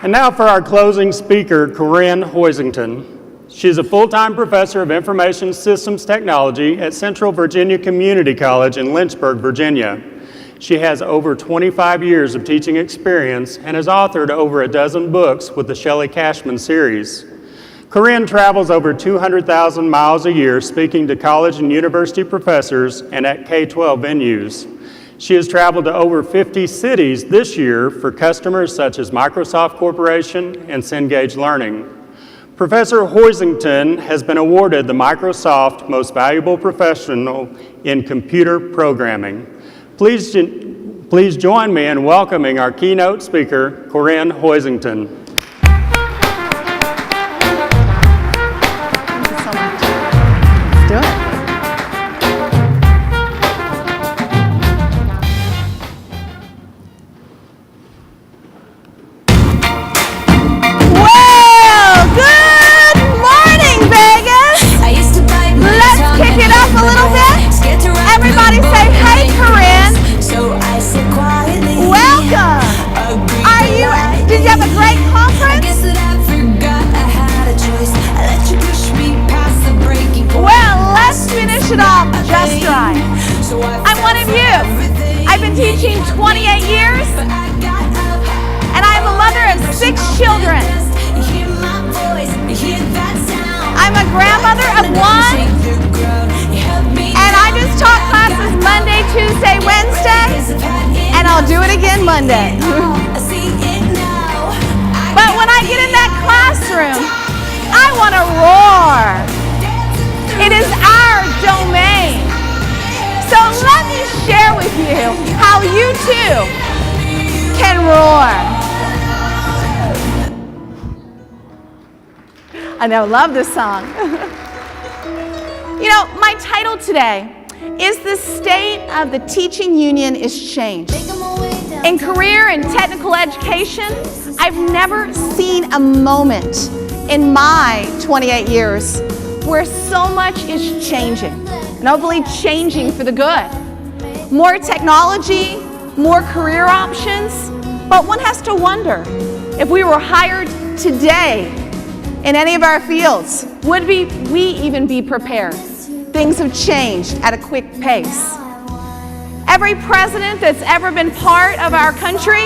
And now for our closing speaker, Corinne Hoisington. She is a full-time professor of Information Systems Technology at Central Virginia Community College in Lynchburg, Virginia. She has over 25 years of teaching experience and has authored over a dozen books with the Shelley Cashman series. Corinne travels over 200,000 miles a year speaking to college and university professors and at K-12 venues. She has traveled to over 50 cities this year for customers such as Microsoft Corporation and Cengage Learning. Professor Hoisington has been awarded the Microsoft Most Valuable Professional in Computer Programming. Please join me in welcoming our keynote speaker, Corinne Hoisington. Teaching 28 years, and I'm a mother of 6 children. I'm a grandmother of 1, and I just taught classes Monday, Tuesday, Wednesday, and I'll do it again Monday. But when I get in that classroom, I want to roar. It is our domain. So let me share with you how you too can roar. I know, love this song. You know, my title today is "The State of the Teaching Union is Changed." In career and technical education, I've never seen a moment in my 28 years where so much is changing. And hopefully changing for the good. More technology, more career options, but one has to wonder if we were hired today in any of our fields, would we even be prepared? Things have changed at a quick pace. Every president that's ever been part of our country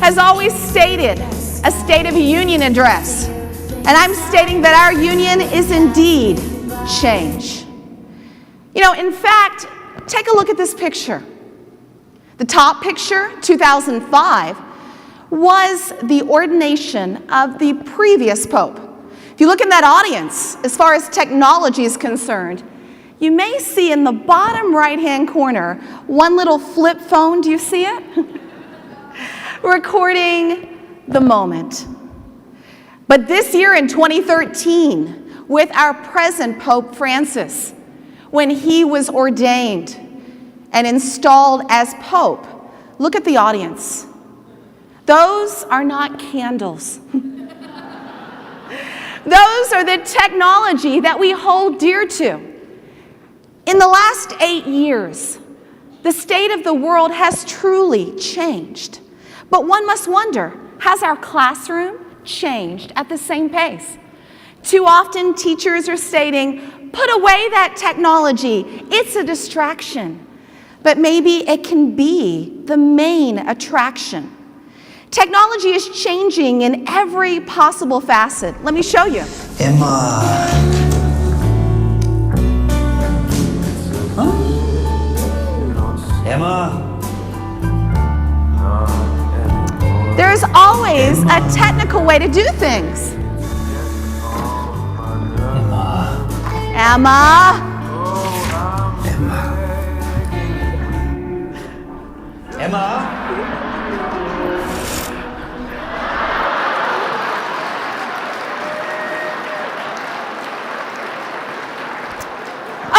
has always stated a State of the Union address. And I'm stating that our union is indeed change. You know, in fact, take a look at this picture. The top picture, 2005, was the ordination of the previous Pope. If you look in that audience, as far as technology is concerned, you may see in the bottom right-hand corner one little flip phone. Do you see it? Recording the moment. But this year in 2013, with our present Pope Francis, when he was ordained and installed as Pope, look at the audience. Those are not candles. Those are the technology that we hold dear to. In the last 8 years, the state of the world has truly changed. But one must wonder, has our classroom changed at the same pace? Too often, teachers are stating, put away that technology. It's a distraction. But maybe it can be the main attraction. Technology is changing in every possible facet. Let me show you. Emma. Huh? Emma. There's always a technical way to do things. Emma. Emma.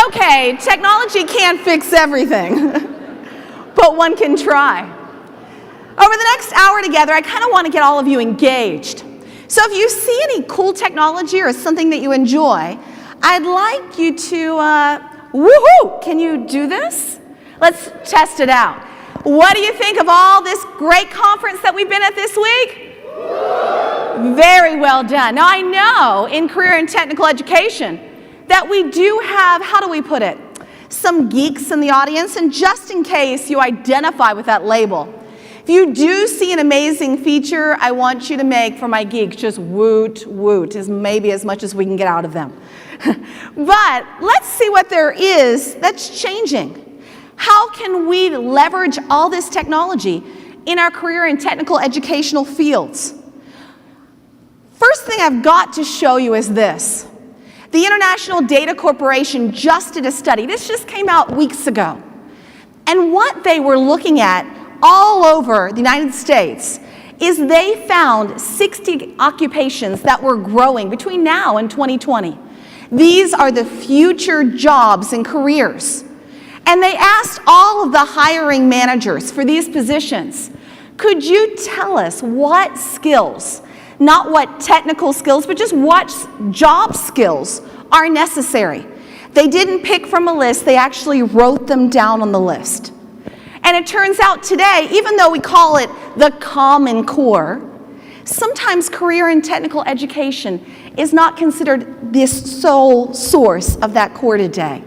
Okay, technology can't fix everything, but one can try. Over the next hour together, I kind of want to get all of you engaged. So if you see any cool technology or something that you enjoy, I'd like you to, woohoo! Can you do this? Let's test it out. What do you think of all this great conference that we've been at this week? Very well done. Now I know in career and technical education that we do have, how do we put it, some geeks in the audience, and just in case you identify with that label, if you do see an amazing feature, I want you to make, for my geeks, just woot, woot, is maybe as much as we can get out of them. But let's see what there is that's changing. How can we leverage all this technology in our career and technical educational fields? First thing I've got to show you is this. The International Data Corporation just did a study. This just came out weeks ago. And what they were looking at all over the United States is they found 60 occupations that were growing between now and 2020. These are the future jobs and careers. And they asked all of the hiring managers for these positions, could you tell us what skills, not what technical skills, but just what job skills are necessary? They didn't pick from a list, they actually wrote them down on the list. And it turns out today, even though we call it the Common Core, sometimes career and technical education is not considered the sole source of that core today.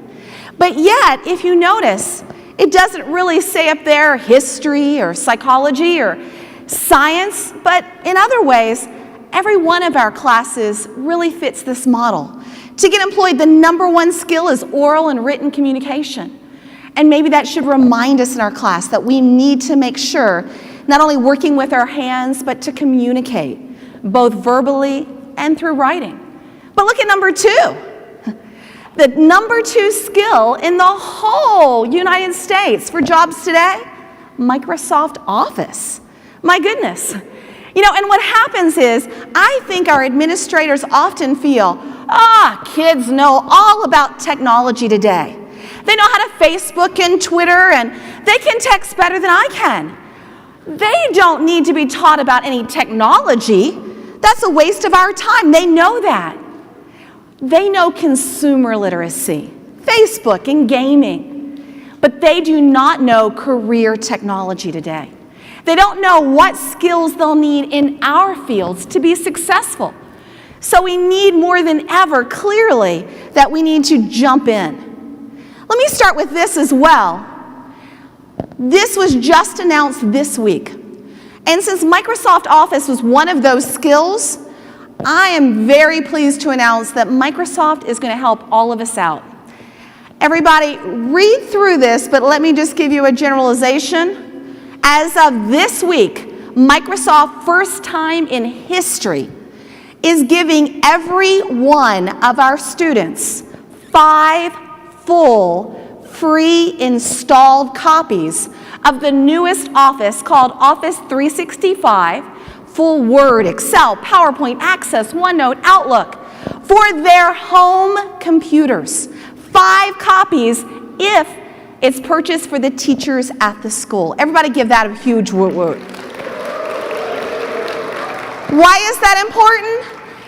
But yet, if you notice, it doesn't really say up there history or psychology or science, but in other ways, every one of our classes really fits this model. To get employed, the number one skill is oral and written communication. And maybe that should remind us in our class that we need to make sure, not only working with our hands, but to communicate, both verbally and through writing. But look at number two. The number two skill in the whole United States for jobs today, Microsoft Office. My goodness. You know, and what happens is, I think our administrators often feel, kids know all about technology today. They know how to Facebook and Twitter, and they can text better than I can. They don't need to be taught about any technology. That's a waste of our time. They know that. They know consumer literacy, Facebook and gaming, but they do not know career technology today. They don't know what skills they'll need in our fields to be successful. So we need more than ever, clearly, that we need to jump in. Let me start with this as well. This was just announced this week. And since Microsoft Office was one of those skills, I am very pleased to announce that Microsoft is going to help all of us out. Everybody, read through this, but let me just give you a generalization. As of this week, Microsoft, first time in history, is giving every one of our students 5 full, free installed copies of the newest Office called Office 365, full Word, Excel, PowerPoint, Access, OneNote, Outlook, for their home computers. 5 copies if it's purchased for the teachers at the school. Everybody give that a huge woot woot. Why is that important?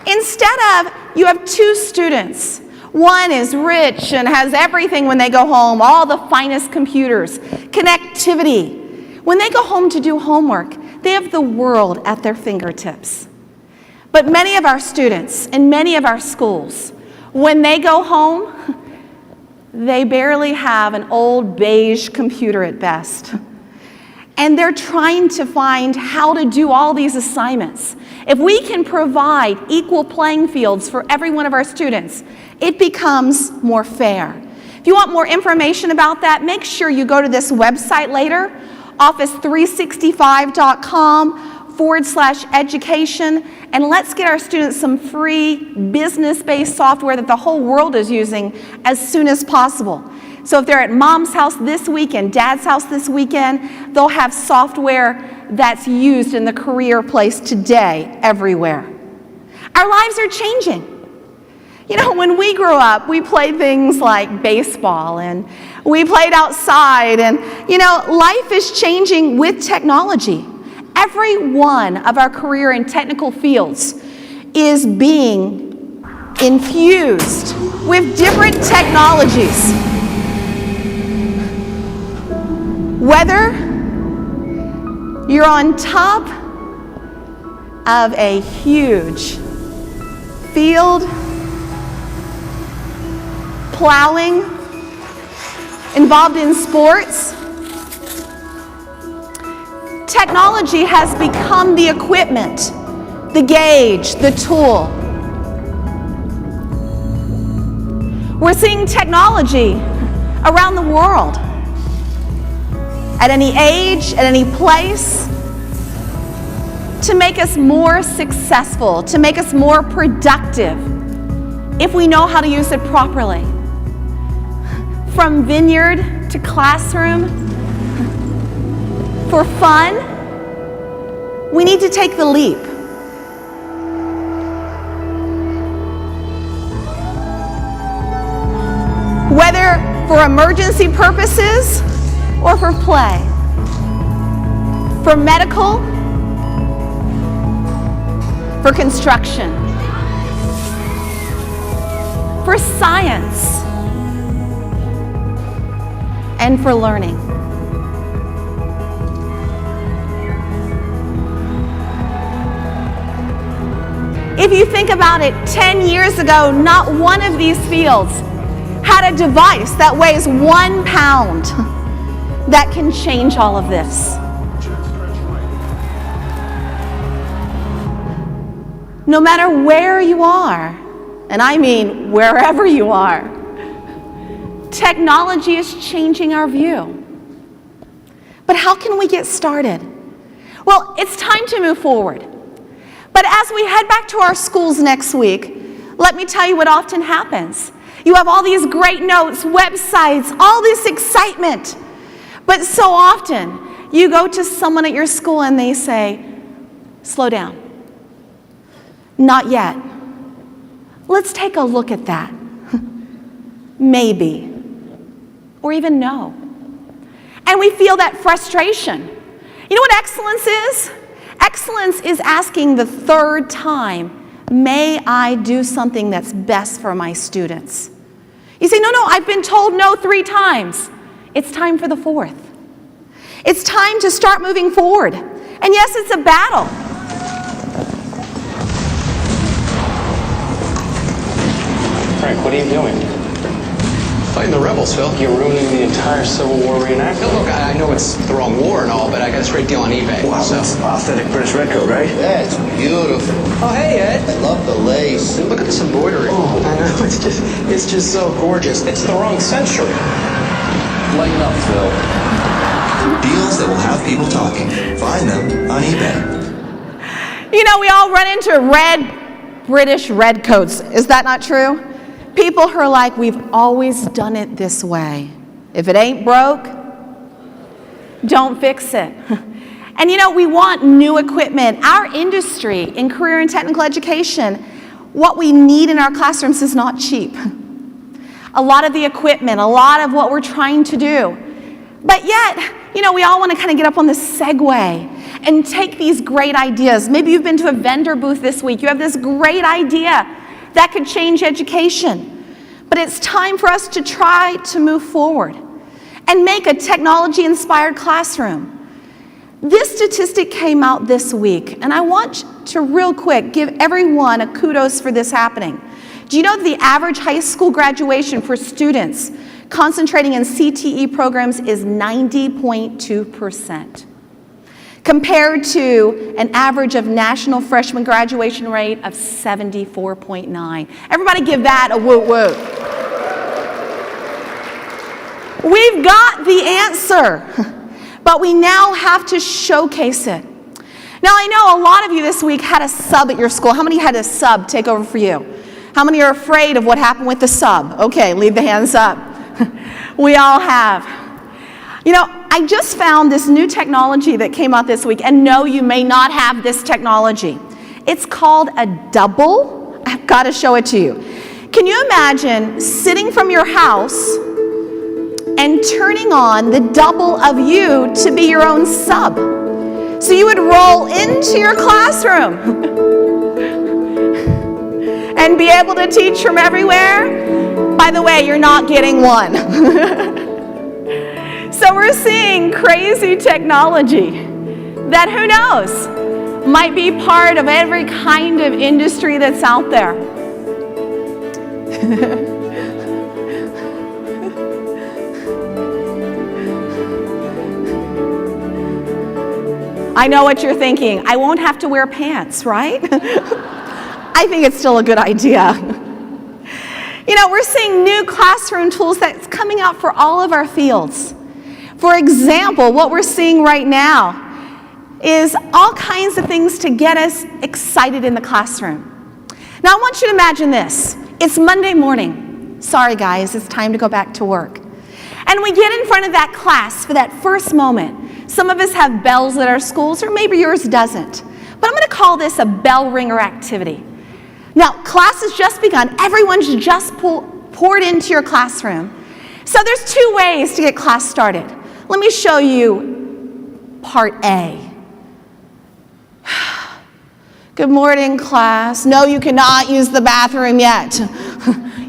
Instead of, you have 2 students. One is rich and has everything when they go home, all the finest computers, connectivity. When they go home to do homework, they have the world at their fingertips. But many of our students in many of our schools, when they go home, they barely have an old beige computer at best. And they're trying to find how to do all these assignments. If we can provide equal playing fields for every one of our students, it becomes more fair. If you want more information about that, make sure you go to this website later, office365.com/education, and let's get our students some free business-based software that the whole world is using as soon as possible. So if they're at mom's house this week and dad's house this weekend, they'll have software that's used in the career place today everywhere. Our lives are changing. You know, when we grew up, we played things like baseball and we played outside, and you know, life is changing with technology. Every one of our career and technical fields is being infused with different technologies. Whether you're on top of a huge field, plowing, involved in sports. Technology has become the equipment, the gauge, the tool. We're seeing technology around the world, at any age, at any place, to make us more successful, to make us more productive, if we know how to use it properly. From vineyard to classroom, for fun, we need to take the leap. Whether for emergency purposes or for play, for medical, for construction, for science, and for learning. If you think about it, 10 years ago, not one of these fields had a device that weighs 1 pound that can change all of this. No matter where you are, and I mean wherever you are, technology is changing our view. But how can we get started? Well, it's time to move forward. But as we head back to our schools next week, let me tell you what often happens. You have all these great notes, websites, all this excitement. But so often, you go to someone at your school and they say, slow down. Not yet. Let's take a look at that. Maybe. Or even no. And we feel that frustration. You know what excellence is? Excellence is asking the third time, may I do something that's best for my students? You say, no, I've been told no 3 times. It's time for the 4th. It's time to start moving forward. And yes, it's a battle. Frank, what are you doing? Fighting the rebels, Phil. You're ruining the entire Civil War reenactment. Phil, look, I know it's the wrong war and all, but I got this great deal on eBay. Wow, so. that's authentic British red coat, right? Yeah, it's beautiful. Oh, hey, Ed. I love the lace. Look at this embroidery. Oh, I know, it's just so gorgeous. It's the wrong century. Lighten up, Phil. Deals that will have people talking. Find them on eBay. You know, we all run into red, British red coats. Is that not true? People who are like, we've always done it this way. If it ain't broke, don't fix it. And you know, we want new equipment. Our industry in career and technical education, what we need in our classrooms is not cheap. A lot of the equipment, a lot of what we're trying to do. But yet, you know, we all want to kind of get up on the Segway and take these great ideas. Maybe you've been to a vendor booth this week. You have this great idea that could change education. But it's time for us to try to move forward and make a technology-inspired classroom. This statistic came out this week, and I want to real quick give everyone a kudos for this happening. Do you know that the average high school graduation for students concentrating in CTE programs is 90.2%? Compared to an average of national freshman graduation rate of 74.9. Everybody give that a woot woot. We've got the answer, but we now have to showcase it. Now, I know a lot of you this week had a sub at your school. How many had a sub take over for you? How many are afraid of what happened with the sub? Okay, leave the hands up. We all have. You know, I just found this new technology that came out this week, and no, you may not have this technology. It's called a double. I've got to show it to you. Can you imagine sitting from your house and turning on the double of you to be your own sub? So you would roll into your classroom and be able to teach from everywhere. By the way, you're not getting one. So we're seeing crazy technology that, who knows, might be part of every kind of industry that's out there. I know what you're thinking. I won't have to wear pants, right? I think it's still a good idea. You know, we're seeing new classroom tools that's coming out for all of our fields. For example, what we're seeing right now is all kinds of things to get us excited in the classroom. Now, I want you to imagine this. It's Monday morning. Sorry, guys, it's time to go back to work. And we get in front of that class for that first moment. Some of us have bells at our schools, or maybe yours doesn't. But I'm going to call this a bell ringer activity. Now, class has just begun. Everyone's just poured into your classroom. So there's two ways to get class started. Let me show you part A. Good morning, class. No, you cannot use the bathroom yet.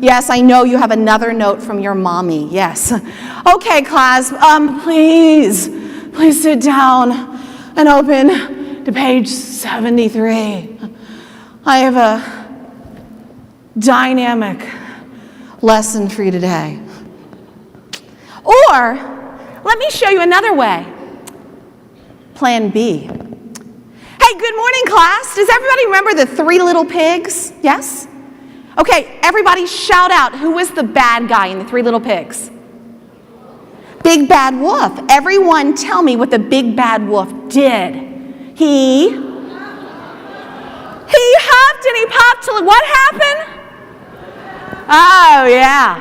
Yes, I know you have another note from your mommy. Yes. Okay, class, please sit down and open to page 73. I have a dynamic lesson for you today. Or, let me show you another way. Plan B. Hey, good morning, class. Does everybody remember the 3 little pigs? Yes? Okay, everybody shout out, who was the bad guy in the 3 little pigs? Big bad wolf. Everyone tell me what the big bad wolf did. He huffed and he puffed till what happened? Oh, yeah.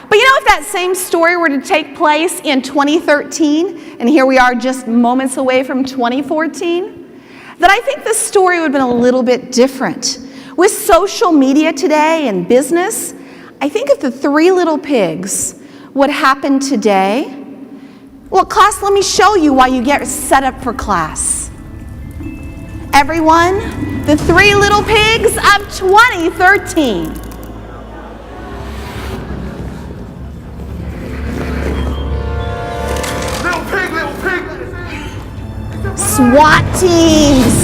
But you know, if that same story were to take place in 2013, and here we are just moments away from 2014, then I think the story would have been a little bit different. With social media today and business, I think if the 3 little pigs would happen today, well, class, let me show you why you get set up for class. Everyone, the 3 little pigs of 2013. SWAT teams.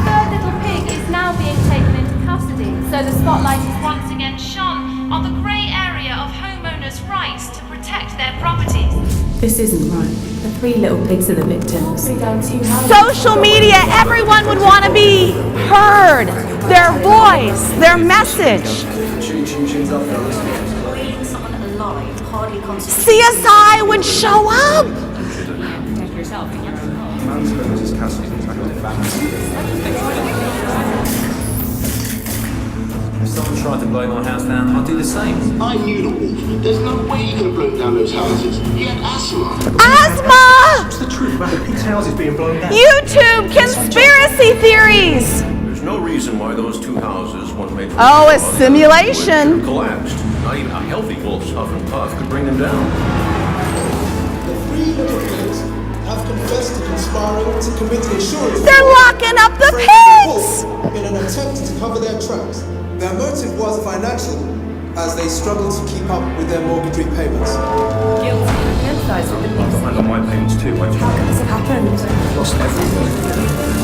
The little pig is now being taken into custody, so the spotlight is once again shone on the grey area of homeowners' rights to protect their properties. This isn't right. The 3 little pigs are the victims. Social media, everyone would want to be heard. Their voice, their message. CSI would show up. If someone tried to blow my house down, I'd do the same. I knew the wolf. There's no way you could have blown down those houses. He had asthma. Asthma! What's the truth about the pig's houses being blown down? YouTube conspiracy theories. There's no reason why those 2 houses, one made from Oh, a simulation. collapsed. Not even a healthy wolf's huff and puff could bring them down. The 3 little pigs have confessed to conspiring to commit insurance. They're locking up the pigs! In an attempt to cover their tracks. Their motive was financial, as they struggled to keep up with their mortgage repayments. Guilty. I empathise with the I've got hand on my payments too. Why do you think This has happened. I've lost everything?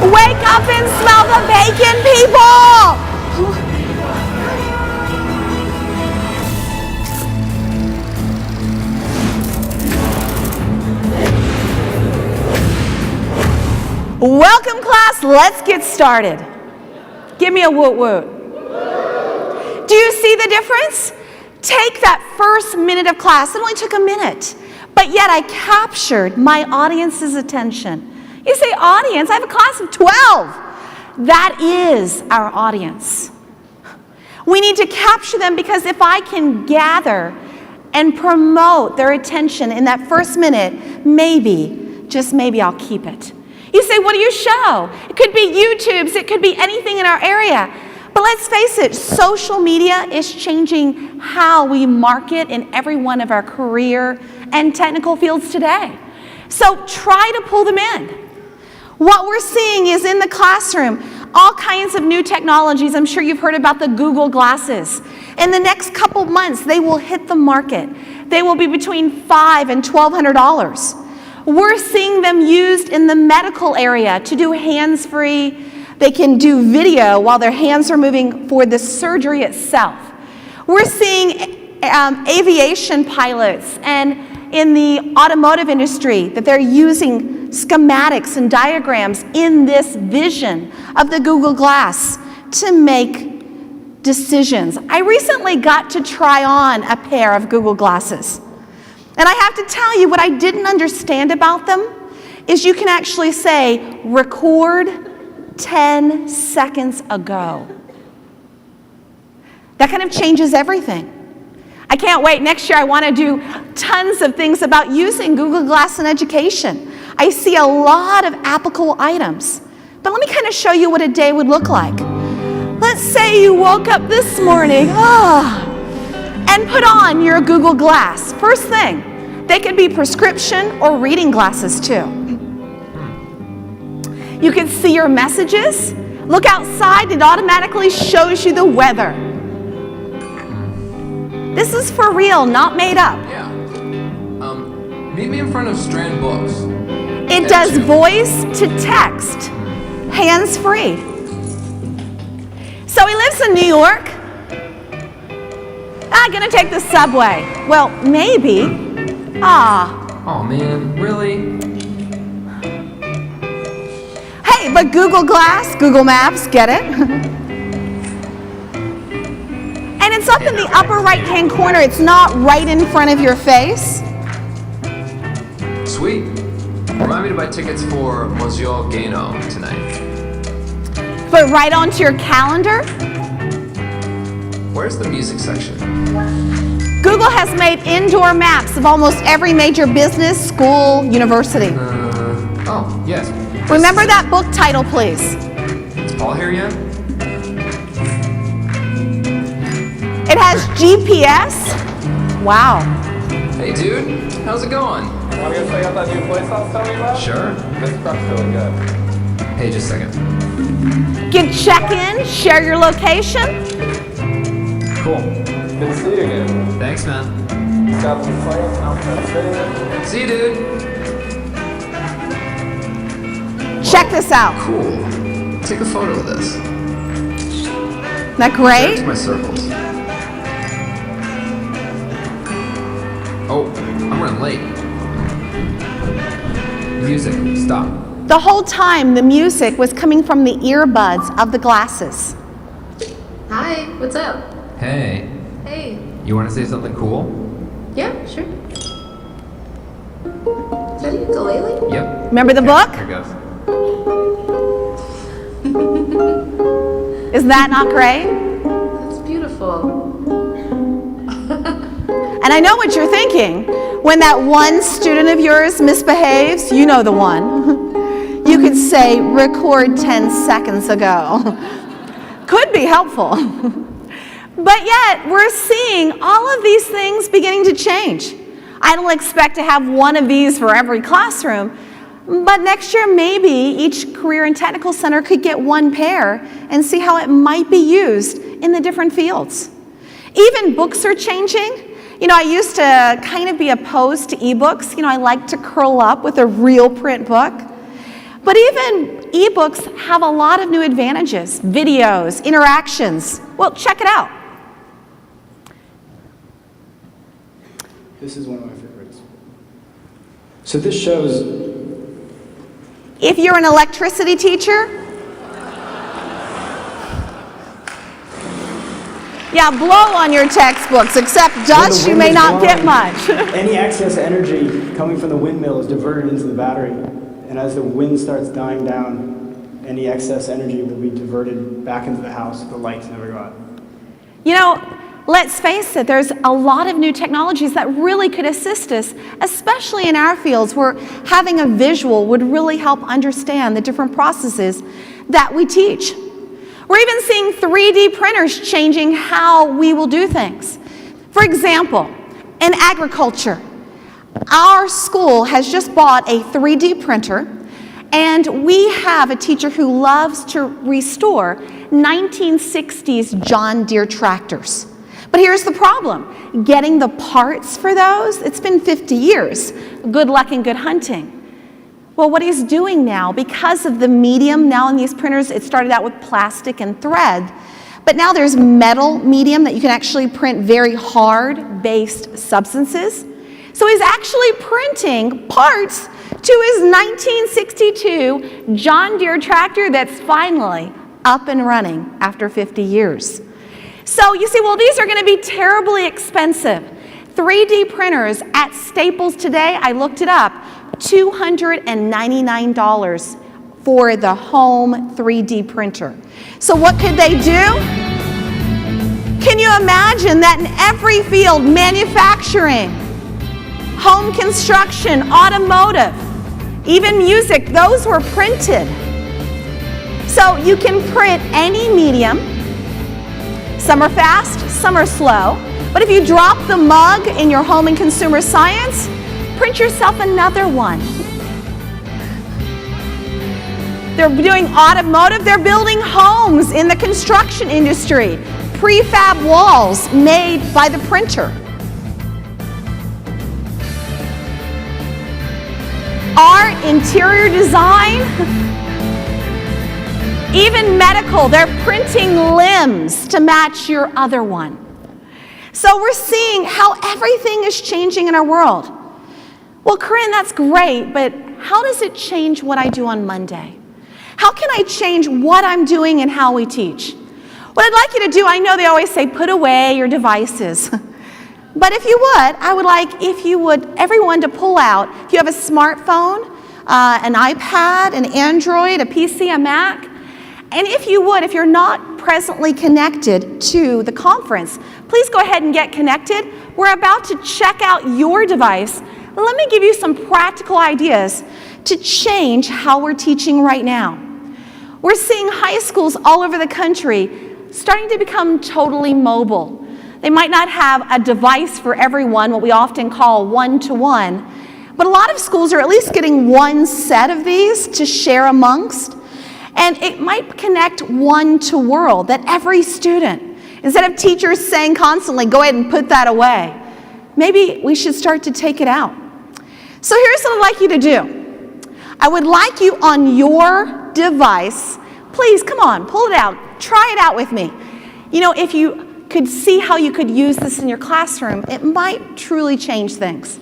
Wake up and smell the bacon, people! Welcome, class. Let's get started. Give me a woot woot. Do you see the difference? Take that first minute of class. It only took a minute, but yet I captured my audience's attention. You say, audience? I have a class of 12. That is our audience. We need to capture them, because if I can gather and promote their attention in that first minute, maybe, just maybe, I'll keep it. You say, what do you show? It could be YouTube's, it could be anything in our area. But let's face it, social media is changing how we market in every one of our career and technical fields today. So try to pull them in. What we're seeing is in the classroom, all kinds of new technologies. I'm sure you've heard about the Google glasses. In the next couple months, they will hit the market. They will be between $500 and $1,200. We're seeing them used in the medical area to do hands-free. They can do video while their hands are moving for the surgery itself. We're seeing aviation pilots and in the automotive industry that they're using schematics and diagrams in this vision of the Google Glass to make decisions. I recently got to try on a pair of Google Glasses. And I have to tell you, what I didn't understand about them is you can actually say, record 10 seconds ago. That kind of changes everything. I can't wait. Next year I want to do tons of things about using Google Glass in education. I see a lot of applicable items. But let me kind of show you what a day would look like. Let's say you woke up this morning and put on your Google Glass. First thing, they could be prescription or reading glasses too. You can see your messages. Look outside, it automatically shows you the weather. This is for real, not made up. Yeah. Meet me in front of Strand Books. It does voice to text, hands-free. So he lives in New York. I'm gonna take the subway. Well, maybe. Oh man, really? Hey, but Google Glass, Google Maps, get it? And it's up in the upper right-hand corner. It's not right in front of your face. Sweet. Remind me to buy tickets for Monsieur Gano tonight. But right onto your calendar. Where's the music section? Google has made indoor maps of almost every major business, school, university. Oh, yes. Remember that book title, please. Is Paul here yet? It has GPS. Wow. Hey, dude. How's it going? Want to go check out that new place I was telling you about? Sure. This stuff's really good. Hey, just a second. Get check-in, share your location. Cool. Good to see you again. Thanks, man. Got some slings, I'm sitting. See you, dude. Check this out. Cool. Take a photo of this. Isn't that great? There's my circles. Oh, I'm running late. Music, stop. The whole time, the music was coming from the earbuds of the glasses. Hi, what's up? Hey. Hey. You want to say something cool? Yeah, sure. Is that a ukulele? Yep. Remember the book? Here goes. Is that not great? That's beautiful. And I know what you're thinking. When that one student of yours misbehaves, you know the one. You could say, record 10 seconds ago. Could be helpful. But yet, we're seeing all of these things beginning to change. I don't expect to have one of these for every classroom, but next year, maybe each career and technical center could get one pair and see how it might be used in the different fields. Even books are changing. You know, I used to kind of be opposed to ebooks. You know, I like to curl up with a real print book. But even ebooks have a lot of new advantages, videos, interactions. Well, check it out. This is one of my favorites. So this shows... If you're an electricity teacher, yeah, blow on your textbooks, except dust, you may not get much. Any excess energy coming from the windmill is diverted into the battery. And as the wind starts dying down, any excess energy will be diverted back into the house. The lights never go out. You know, let's face it, there's a lot of new technologies that really could assist us, especially in our fields where having a visual would really help understand the different processes that we teach. We're even seeing 3D printers changing how we will do things. For example, in agriculture, our school has just bought a 3D printer, and we have a teacher who loves to restore 1960s John Deere tractors. But here's the problem. Getting the parts for those, it's been 50 years. Good luck and good hunting. Well, what he's doing now, because of the medium now in these printers, it started out with plastic and thread, but now there's metal medium that you can actually print very hard-based substances. So he's actually printing parts to his 1962 John Deere tractor that's finally up and running after 50 years. So you see, well, these are going to be terribly expensive. 3D printers at Staples today, I looked it up, $299 for the home 3D printer. So what could they do? Can you imagine that in every field, manufacturing, home construction, automotive, even music, those were printed. So you can print any medium. Some are fast, some are slow. But if you drop the mug in your home and consumer science, print yourself another one. They're doing automotive, they're building homes in the construction industry. Prefab walls made by the printer. Art, interior design, even medical, they're printing limbs to match your other one. So we're seeing how everything is changing in our world. Well, Corinne, that's great, but how does it change what I do on Monday? How can I change what I'm doing and how we teach? What I'd like you to do, I know they always say put away your devices. But if you would, I would like everyone to pull out, if you have a smartphone, an iPad, an Android, a PC, a Mac, and if you would, if you're not presently connected to the conference, please go ahead and get connected. We're about to check out your device. Let me give you some practical ideas to change how we're teaching right now. We're seeing high schools all over the country starting to become totally mobile. They might not have a device for everyone, what we often call one-to-one, but a lot of schools are at least getting one set of these to share amongst, and it might connect one to world, that every student, instead of teachers saying constantly, go ahead and put that away, maybe we should start to take it out. So here's what I'd like you to do. I would like you on your device, please, come on, pull it out, try it out with me. You know, if you could see how you could use this in your classroom, it might truly change things.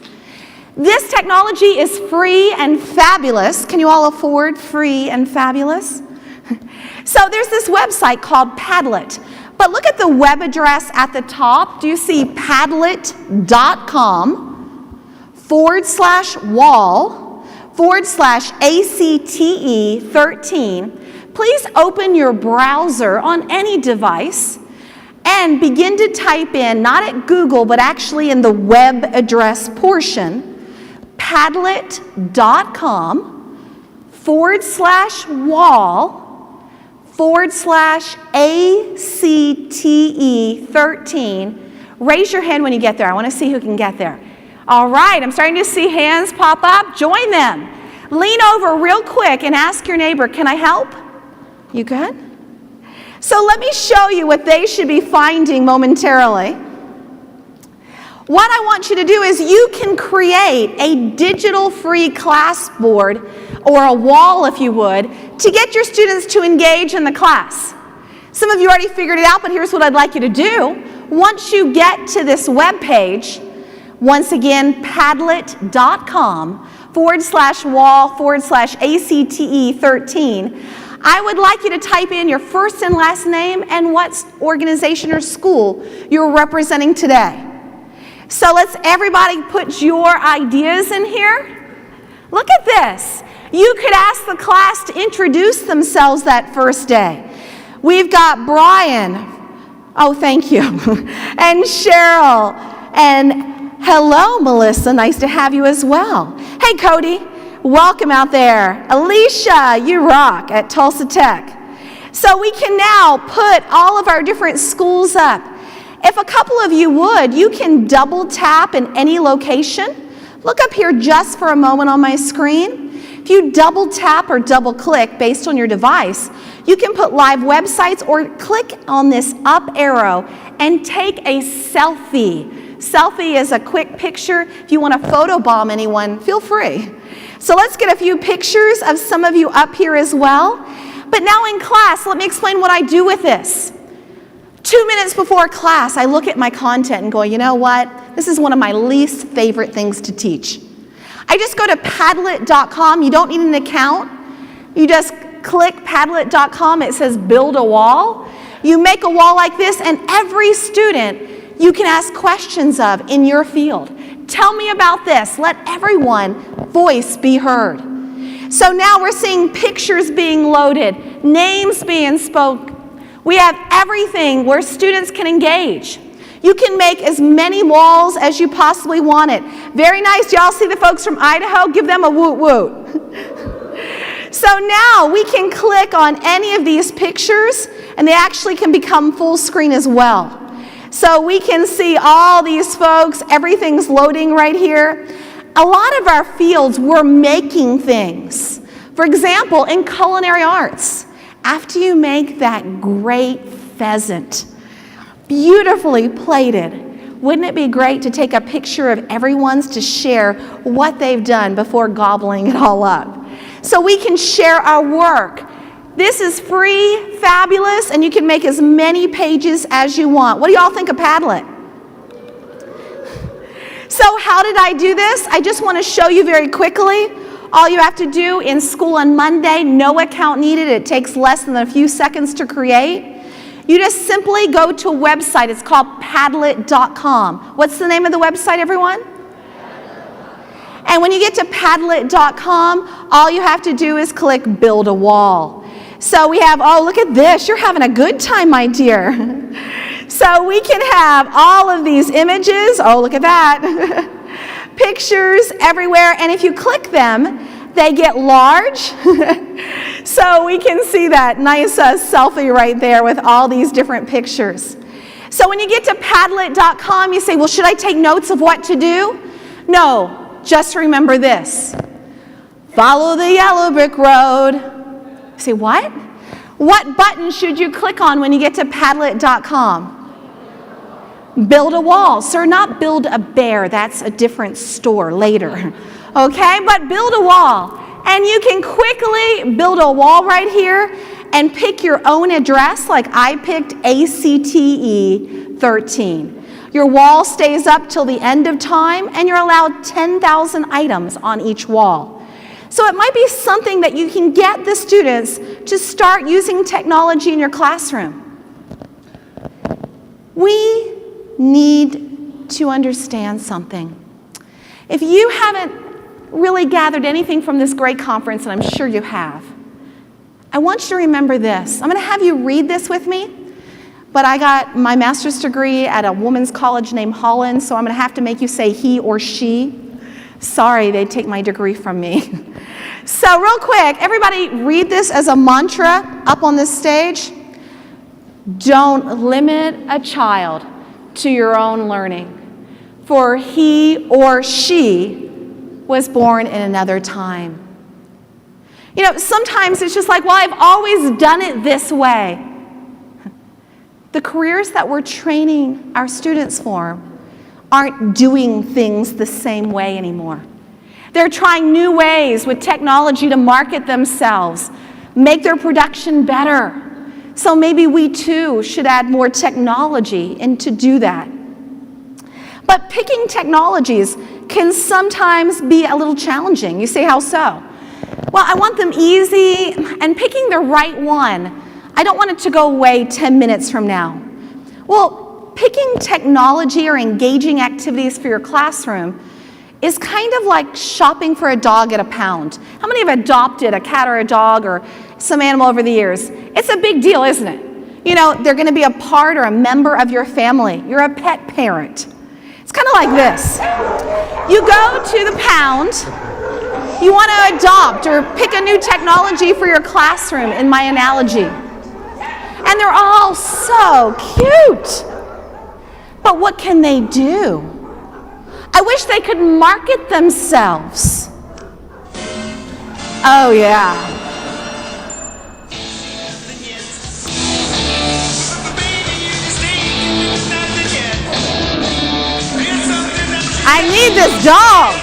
This technology is free and fabulous. Can you all afford free and fabulous? So there's this website called Padlet. But look at the web address at the top. Do you see padlet.com/wall/ACTE13? Please open your browser on any device and begin to type in, not at Google, but actually in the web address portion, padlet.com/wall/ACTE13. Raise your hand when you get there. I want to see who can get there. All right, I'm starting to see hands pop up. Join them. Lean over real quick and ask your neighbor, can I help? You good? So let me show you what they should be finding momentarily. What I want you to do is you can create a digital free class board or a wall, if you would, to get your students to engage in the class. Some of you already figured it out, but here's what I'd like you to do. Once you get to this web page, once again, padlet.com/wall/ACTE13, I would like you to type in your first and last name and what organization or school you're representing today. So let's everybody put your ideas in here. Look at this. You could ask the class to introduce themselves that first day. We've got Brian, oh thank you, and Cheryl, and hello Melissa, nice to have you as well. Hey Cody. Welcome out there. Alicia, you rock at Tulsa Tech. So we can now put all of our different schools up. If a couple of you would, you can double tap in any location. Look up here just for a moment on my screen. If you double tap or double click based on your device, you can put live websites or click on this up arrow and take a selfie. Selfie is a quick picture. If you want to photobomb anyone, feel free. So let's get a few pictures of some of you up here as well. But now in class, let me explain what I do with this. 2 minutes before class, I look at my content and go, you know what? This is one of my least favorite things to teach. I just go to Padlet.com. You don't need an account. You just click Padlet.com. It says build a wall. You make a wall like this, and every student you can ask questions of in your field. Tell me about this. Let everyone voice be heard. So now we're seeing pictures being loaded, names being spoken. We have everything where students can engage. You can make as many walls as you possibly want it. Very nice. Y'all see the folks from Idaho? Give them a woot woot. So now we can click on any of these pictures, and they actually can become full screen as well. So we can see all these folks. Everything's loading right here. A lot of our fields, we're making things. For example, in culinary arts, after you make that great pheasant, beautifully plated, wouldn't it be great to take a picture of everyone's to share what they've done before gobbling it all up? So we can share our work. This is free, fabulous, and you can make as many pages as you want. What do y'all think of Padlet? So how did I do this? I just want to show you very quickly. All you have to do in school on Monday, no account needed. It takes less than a few seconds to create. You just simply go to a website. It's called Padlet.com. What's the name of the website, everyone? And when you get to Padlet.com, all you have to do is click Build a Wall. So we have, oh, look at this. You're having a good time, my dear. So we can have all of these images. Oh, look at that. Pictures everywhere. And if you click them, they get large. So we can see that nice selfie right there with all these different pictures. So when you get to Padlet.com, you say, well, should I take notes of what to do? No, just remember this. Follow the yellow brick road. You say, what? What button should you click on when you get to Padlet.com? Build a wall. Sir, not build a bear. That's a different store later. Okay, but build a wall. And you can quickly build a wall right here and pick your own address, like I picked ACTE 13. Your wall stays up till the end of time, and you're allowed 10,000 items on each wall. So it might be something that you can get the students to start using technology in your classroom. We need to understand something. If you haven't really gathered anything from this great conference, and I'm sure you have, I want you to remember this. I'm going to have you read this with me, but I got my master's degree at a women's college named Holland, so I'm going to have to make you say he or she. Sorry, they'd take my degree from me. So real quick, everybody read this as a mantra up on this stage. Don't limit a child to your own learning, for he or she was born in another time. You know, sometimes it's just like, well, I've always done it this way. The careers that we're training our students for aren't doing things the same way anymore. They're trying new ways with technology to market themselves, make their production better. So maybe we too should add more technology in to do that. But picking technologies can sometimes be a little challenging. You say, how so? Well, I want them easy, and picking the right one, I don't want it to go away 10 minutes from now. Well, picking technology or engaging activities for your classroom is kind of like shopping for a dog at a pound. How many have adopted a cat or a dog or some animal over the years? It's a big deal, isn't it? You know, they're going to be a part or a member of your family. You're a pet parent. It's kind of like this. You go to the pound, you want to adopt or pick a new technology for your classroom, in my analogy. And they're all so cute. But what can they do? I wish they could market themselves. Oh, yeah. I need this dog.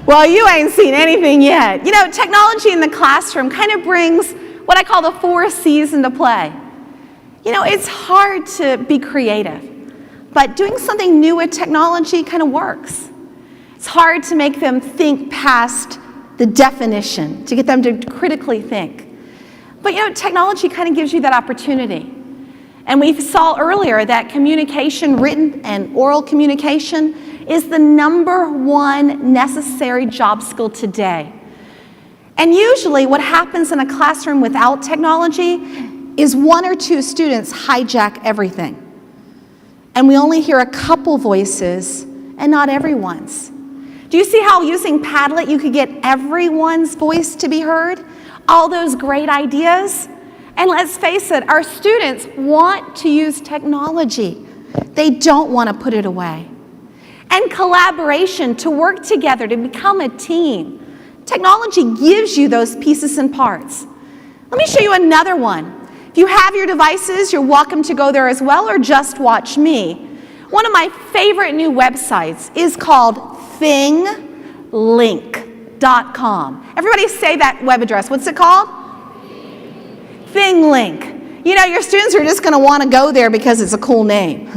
Well, you ain't seen anything yet. You know, technology in the classroom kind of brings what I call the 4 C's into play. You know, it's hard to be creative, but doing something new with technology kind of works. It's hard to make them think past the definition, to get them to critically think. But you know, technology kind of gives you that opportunity. And we saw earlier that communication, written and oral communication, is the #1 necessary job skill today. And usually what happens in a classroom without technology is 1 or 2 students hijack everything. And we only hear a couple voices and not everyone's. Do you see how using Padlet you could get everyone's voice to be heard? All those great ideas? And let's face it, our students want to use technology. They don't want to put it away. And collaboration, to work together, to become a team. Technology gives you those pieces and parts. Let me show you another one. If you have your devices, you're welcome to go there as well, or just watch me. One of my favorite new websites is called ThingLink.com. Everybody say that web address. What's it called? ThingLink. You know, your students are just going to want to go there because it's a cool name.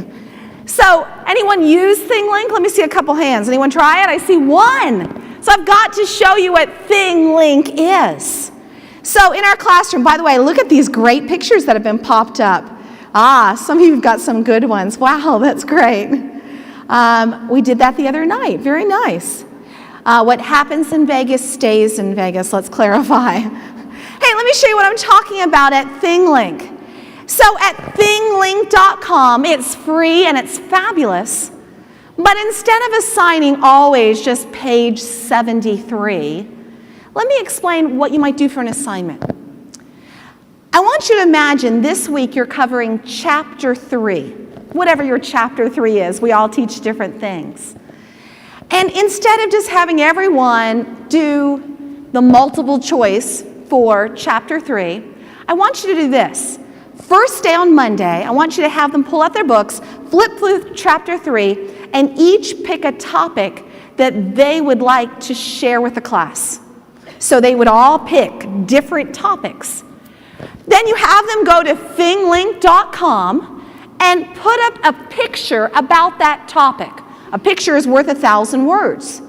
So, anyone use ThingLink? Let me see a couple hands. Anyone try it? I see one. So I've got to show you what ThingLink is. So in our classroom, by the way, look at these great pictures that have been popped up. Ah, some of you have got some good ones. Wow, that's great. We did that the other night. Very nice. What happens in Vegas stays in Vegas. Let's clarify. Hey, let me show you what I'm talking about at ThingLink. So at ThingLink.com, it's free and it's fabulous. But instead of assigning always just page 73, let me explain what you might do for an assignment. I want you to imagine this week you're covering chapter 3, whatever your chapter 3 is. We all teach different things. And instead of just having everyone do the multiple choice for chapter 3, I want you to do this. First day on Monday, I want you to have them pull out their books, flip through chapter 3, and each pick a topic that they would like to share with the class. So they would all pick different topics. Then you have them go to ThingLink.com and put up a picture about that topic. A picture is worth 1,000 words.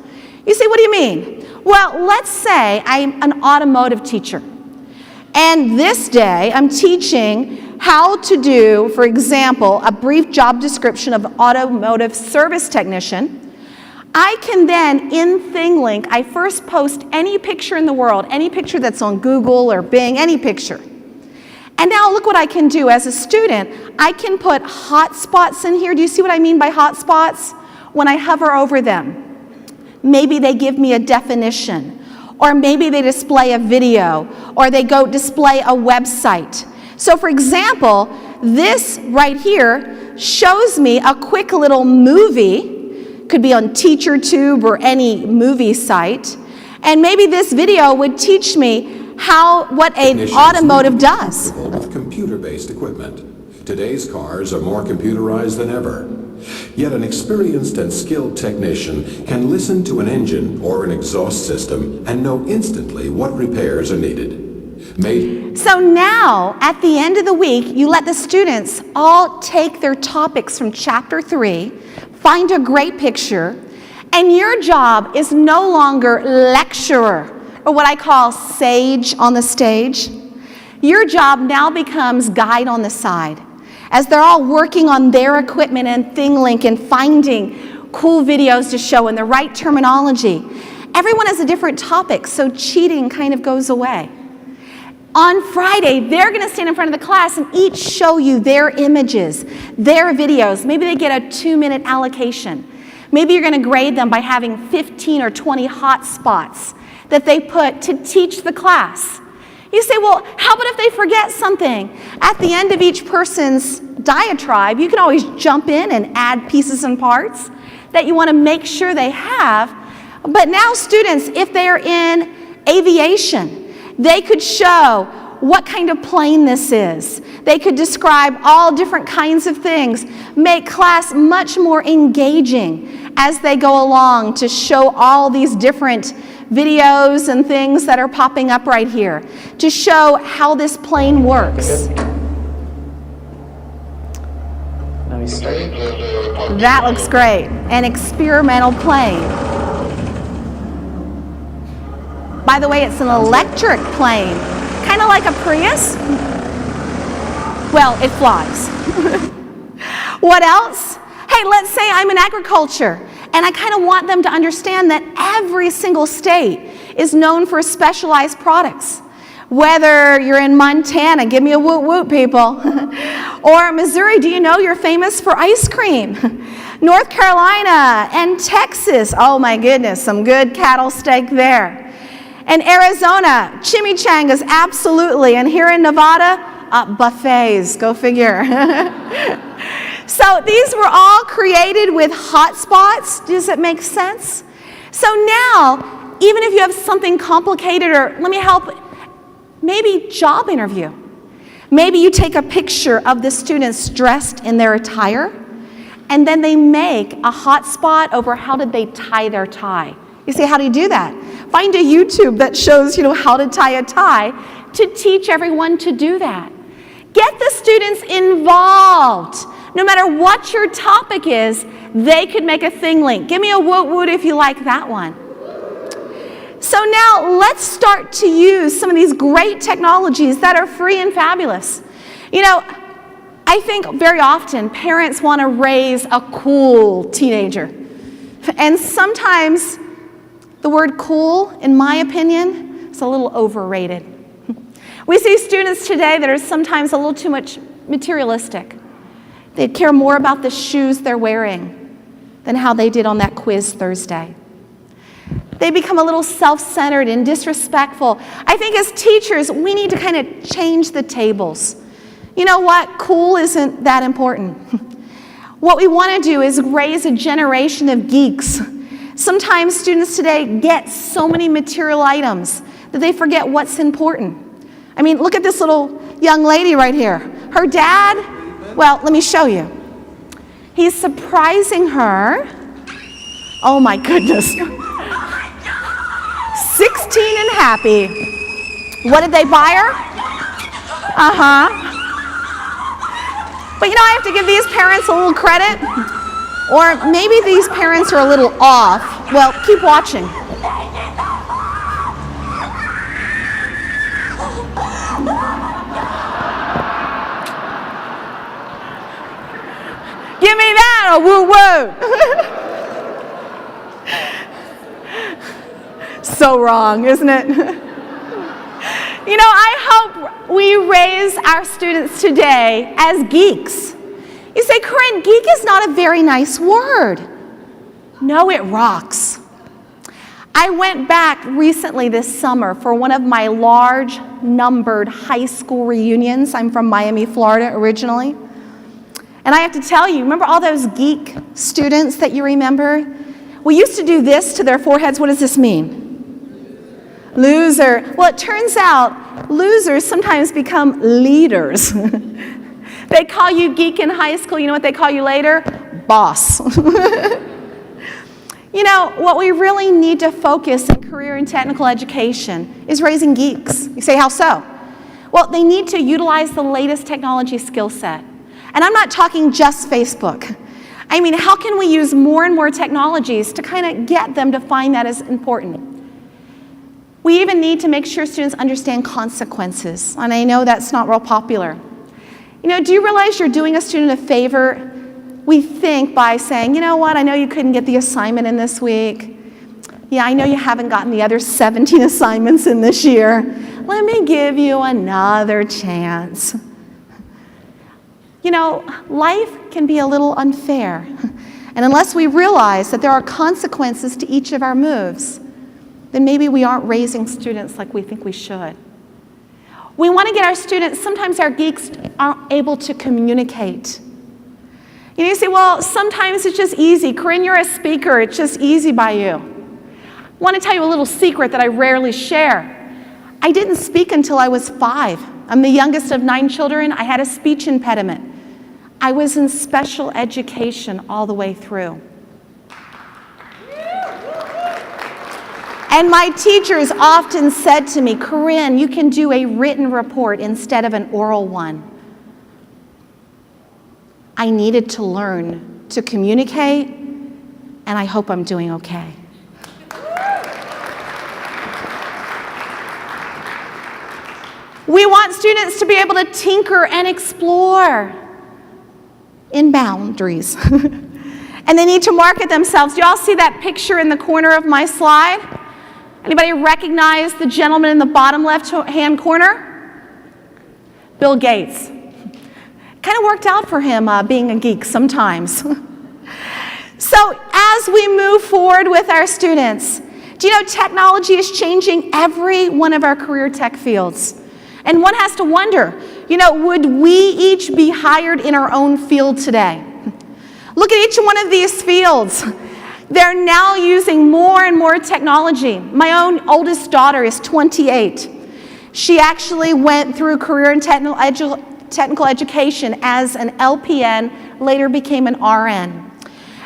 You say, what do you mean? Well, let's say I'm an automotive teacher. And this day, I'm teaching how to do, for example, a brief job description of automotive service technician. I can then, in ThingLink, I first post any picture in the world, any picture that's on Google or Bing, any picture. And now look what I can do as a student. I can put hotspots in here. Do you see what I mean by hotspots? When I hover over them, maybe they give me a definition. Or maybe they display a video, or they go display a website. So for example, this right here shows me a quick little movie, could be on TeacherTube or any movie site, and maybe this video would teach me what an automotive does. With computer-based equipment. Today's cars are more computerized than ever. Yet an experienced and skilled technician can listen to an engine or an exhaust system and know instantly what repairs are needed. So now, at the end of the week, you let the students all take their topics from chapter 3, find a great picture, and your job is no longer lecturer, or what I call sage on the stage. Your job now becomes guide on the side. As they're all working on their equipment and ThingLink and finding cool videos to show and the right terminology. Everyone has a different topic, so cheating kind of goes away. On Friday, they're going to stand in front of the class and each show you their images, their videos. Maybe they get a 2-minute allocation. Maybe you're going to grade them by having 15 or 20 hot spots that they put to teach the class. You say, well, how about if they forget something? At the end of each person's diatribe, you can always jump in and add pieces and parts that you want to make sure they have. But now students, if they are in aviation, they could show what kind of plane this is. They could describe all different kinds of things, make class much more engaging as they go along to show all these different videos and things that are popping up right here to show how this plane works. Let me start. That looks great. An experimental plane. By the way, it's an electric plane, kind of like a Prius. Well, it flies. What else? Hey, let's say I'm in agriculture, and I kind of want them to understand that every single state is known for specialized products. Whether you're in Montana, give me a woot woot, people, or Missouri, do you know you're famous for ice cream? North Carolina and Texas, oh my goodness, some good cattle steak there. And Arizona, chimichangas, absolutely. And here in Nevada, buffets, go figure. So these were all created with hotspots. Does it make sense? So now, even if you have something complicated, or let me help, maybe job interview. Maybe you take a picture of the students dressed in their attire, and then they make a hotspot over how did they tie their tie. You say, how do you do that? Find a YouTube that shows, how to tie a tie to teach everyone to do that. Get the students involved. No matter what your topic is, they could make a ThingLink. Give me a woot woot if you like that one. So now let's start to use some of these great technologies that are free and fabulous. I think very often parents want to raise a cool teenager. And sometimes the word cool, in my opinion, is a little overrated. We see students today that are sometimes a little too much materialistic. They care more about the shoes they're wearing than how they did on that quiz Thursday. They become a little self-centered and disrespectful. I think as teachers, we need to kind of change the tables. You know what? Cool isn't that important. What we want to do is raise a generation of geeks. Sometimes students today get so many material items that they forget what's important. I mean, look at this little young lady right here. Her dad, well, let me show you. He's surprising her. Oh my goodness. 16 and happy. What did they buy her? But I have to give these parents a little credit. Or maybe these parents are a little off. Well, keep watching. Give me that, a woo woo. So wrong, isn't it? I hope we raise our students today as geeks. You say, Corinne, geek is not a very nice word. No, it rocks. I went back recently this summer for one of my large numbered high school reunions. I'm from Miami, Florida originally. And I have to tell you, remember all those geek students that you remember? We used to do this to their foreheads. What does this mean? Loser. Well, it turns out losers sometimes become leaders. They call you geek in high school. You know what they call you later? Boss. What we really need to focus in career and technical education is raising geeks. You say, how so? Well, they need to utilize the latest technology skill set. And I'm not talking just Facebook. I mean, how can we use more and more technologies to kind of get them to find that as important? We even need to make sure students understand consequences. And I know that's not real popular. Do you realize you're doing a student a favor, we think, by saying, you know what, I know you couldn't get the assignment in this week, Yeah, I know you haven't gotten the other 17 assignments in this year. Let me give you another chance. You know, life can be a little unfair. And unless we realize that there are consequences to each of our moves, then maybe we aren't raising students like we think we should. We want to get our students, sometimes our geeks aren't able to communicate. You know, you say, well, sometimes it's just easy. Corinne, you're a speaker. It's just easy by you. I want to tell you a little secret that I rarely share. I didn't speak until I was 5. I'm the youngest of 9 children. I had a speech impediment. I was in special education all the way through. And my teachers often said to me, Corinne, you can do a written report instead of an oral one. I needed to learn to communicate, and I hope I'm doing okay. We want students to be able to tinker and explore in boundaries. And they need to market themselves. Do you all see that picture in the corner of my slide? Anybody recognize the gentleman in the bottom left-hand corner? Bill Gates. Kind of worked out for him being a geek sometimes. So as we move forward with our students, do you know technology is changing every one of our career tech fields? And one has to wonder, you know, would we each be hired in our own field today? Look at each one of these fields. They're now using more and more technology. My own oldest daughter is 28. She actually went through career and technical education as an LPN, later became an RN.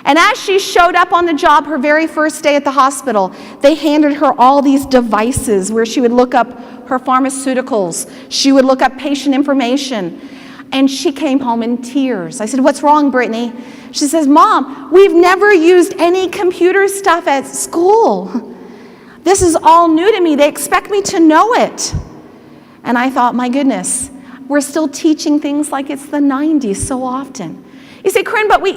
And as she showed up on the job her very first day at the hospital, they handed her all these devices where she would look up her pharmaceuticals. She would look up patient information. And she came home in tears. I said, what's wrong, Brittany? She says, Mom, we've never used any computer stuff at school. This is all new to me. They expect me to know it. And I thought, my goodness, we're still teaching things like it's the 90s so often. You say, Corinne, but we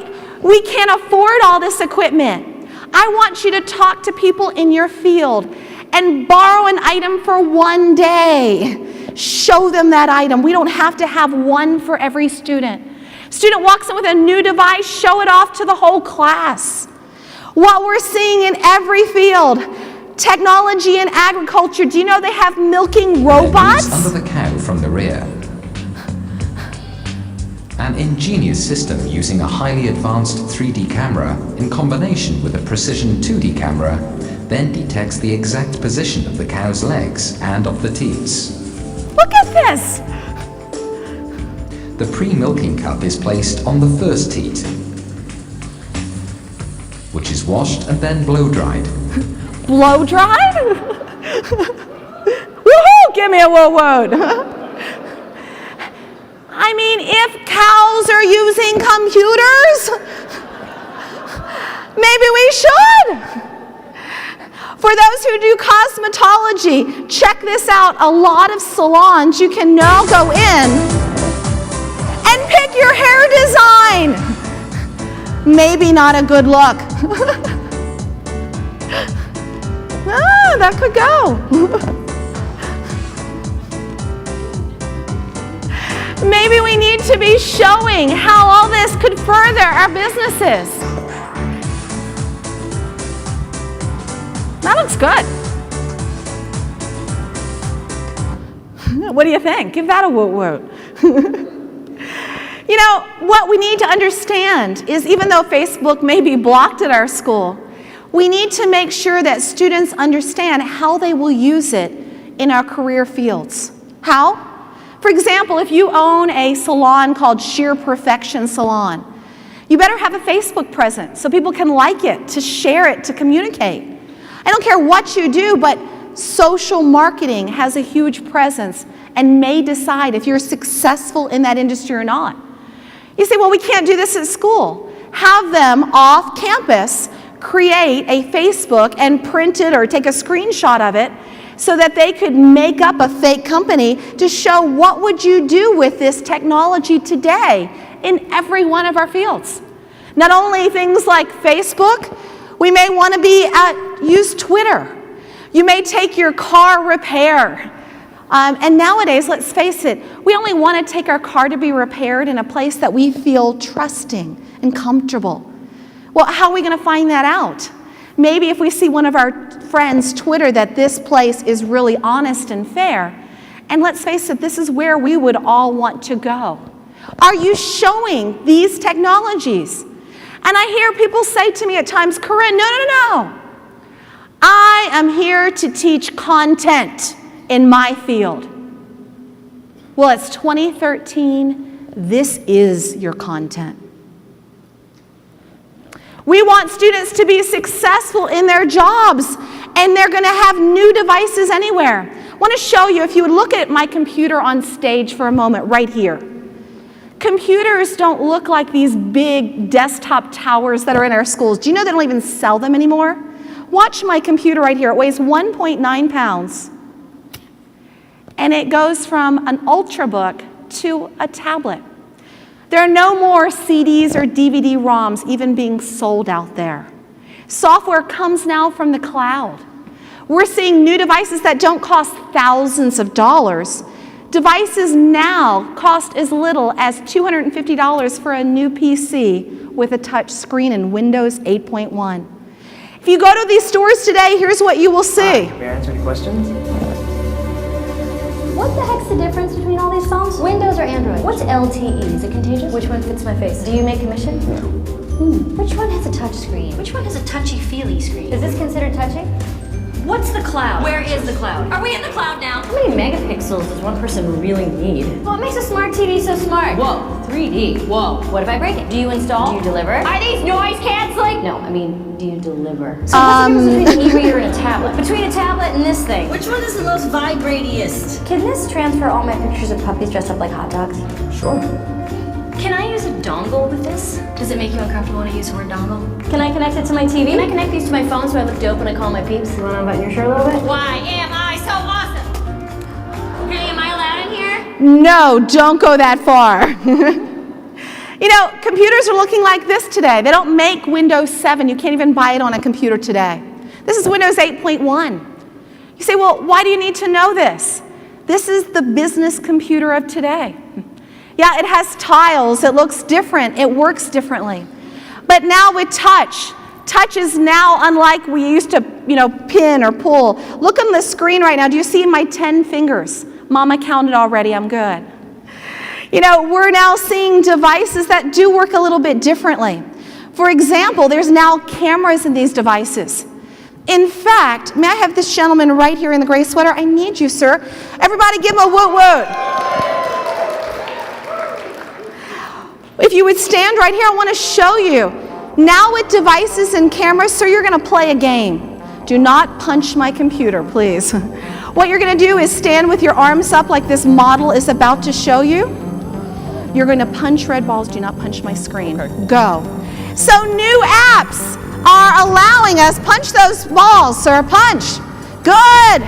can't afford all this equipment. I want you to talk to people in your field and borrow an item for one day. Show them that item. We don't have to have one for every student. Student walks in with a new device, show it off to the whole class. What we're seeing in every field, technology and agriculture, do you know they have milking robots? Under the cow from the rear. An ingenious system using a highly advanced 3D camera in combination with a precision 2D camera then detects the exact position of the cow's legs and of the teats. Look at this! The pre-milking cup is placed on the first teat, which is washed and then blow-dried. Blow-dried? Woohoo! Give me a woo-woo! I mean, if cows are using computers, maybe we should. For those who do cosmetology, check this out. A lot of salons, you can now go in and pick your hair design. Maybe not a good look. Ah, that could go. Maybe we need to be showing how all this could further our businesses. That looks good. What do you think? Give that a woot-woot. You know, what we need to understand is even though Facebook may be blocked at our school, we need to make sure that students understand how they will use it in our career fields. How? For example, if you own a salon called Sheer Perfection Salon, you better have a Facebook presence so people can like it, to share it, to communicate. I don't care what you do, but social marketing has a huge presence and may decide if you're successful in that industry or not. You say, well, we can't do this at school. Have them off campus create a Facebook and print it or take a screenshot of it so that they could make up a fake company to show what would you do with this technology today in every one of our fields. Not only things like Facebook, we may want to be at use Twitter. You may take your car repair. And nowadays, let's face it, we only want to take our car to be repaired in a place that we feel trusting and comfortable. Well, how are we going to find that out? Maybe if we see one of our friends Twitter that this place is really honest and fair. And let's face it, this is where we would all want to go. Are you showing these technologies? And I hear people say to me at times, Corinne, no. I am here to teach content in my field. Well, it's 2013. This is your content. We want students to be successful in their jobs, and they're going to have new devices anywhere. I want to show you, if you would look at my computer on stage for a moment, right here. Computers don't look like these big desktop towers that are in our schools. Do you know they don't even sell them anymore? Watch my computer right here. It weighs 1.9 pounds. And it goes from an Ultrabook to a tablet. There are no more CDs or DVD-ROMs even being sold out there. Software comes now from the cloud. We're seeing new devices that don't cost thousands of dollars. Devices now cost as little as $250 for a new PC with a touch screen and Windows 8.1. If you go to these stores today, here's what you will see. May I answer any questions? What the heck's the difference between all these phones? Windows or Android? What's LTE? Is it contagious? Which one fits my face? Do you make commission? No. Which one has a touch screen? Which one has a touchy-feely screen? Is this considered touching? What's the cloud? Where is the cloud? Are we in the cloud now? How many megapixels does one person really need? What makes a smart TV so smart? Whoa, 3D. Whoa. What if I break it? Do you install? Do you deliver? Are these noise canceling? No, I mean, do you deliver? So what's the difference between an e-reader and a tablet? Between a tablet and this thing? Which one is the most vibratiest? Can this transfer all my pictures of puppies dressed up like hot dogs? Sure. Can I use a dongle with this? Does it make you uncomfortable when I use the word dongle? Can I connect it to my TV? Can I connect these to my phone so I look dope when I call my peeps? You want to unbutton your shirt a little bit? Why am I so awesome? Hey, am I allowed in here? No, don't go that far. You know, computers are looking like this today. They don't make Windows 7. You can't even buy it on a computer today. This is Windows 8.1. You say, well, why do you need to know this? This is the business computer of today. Yeah, it has tiles, it looks different, it works differently. But now with touch is now unlike we used to, pin or pull. Look on the screen right now. Do you see my 10 fingers? Mama counted already, I'm good. We're now seeing devices that do work a little bit differently. For example, there's now cameras in these devices. In fact, may I have this gentleman right here in the gray sweater? I need you, sir. Everybody give him a woot woot. If you would stand right here, I want to show you. Now with devices and cameras, sir, you're going to play a game. Do not punch my computer, please. What you're going to do is stand with your arms up like this model is about to show you. You're going to punch red balls. Do not punch my screen. Okay. Go. So new apps are allowing us, punch those balls, sir, punch. Good.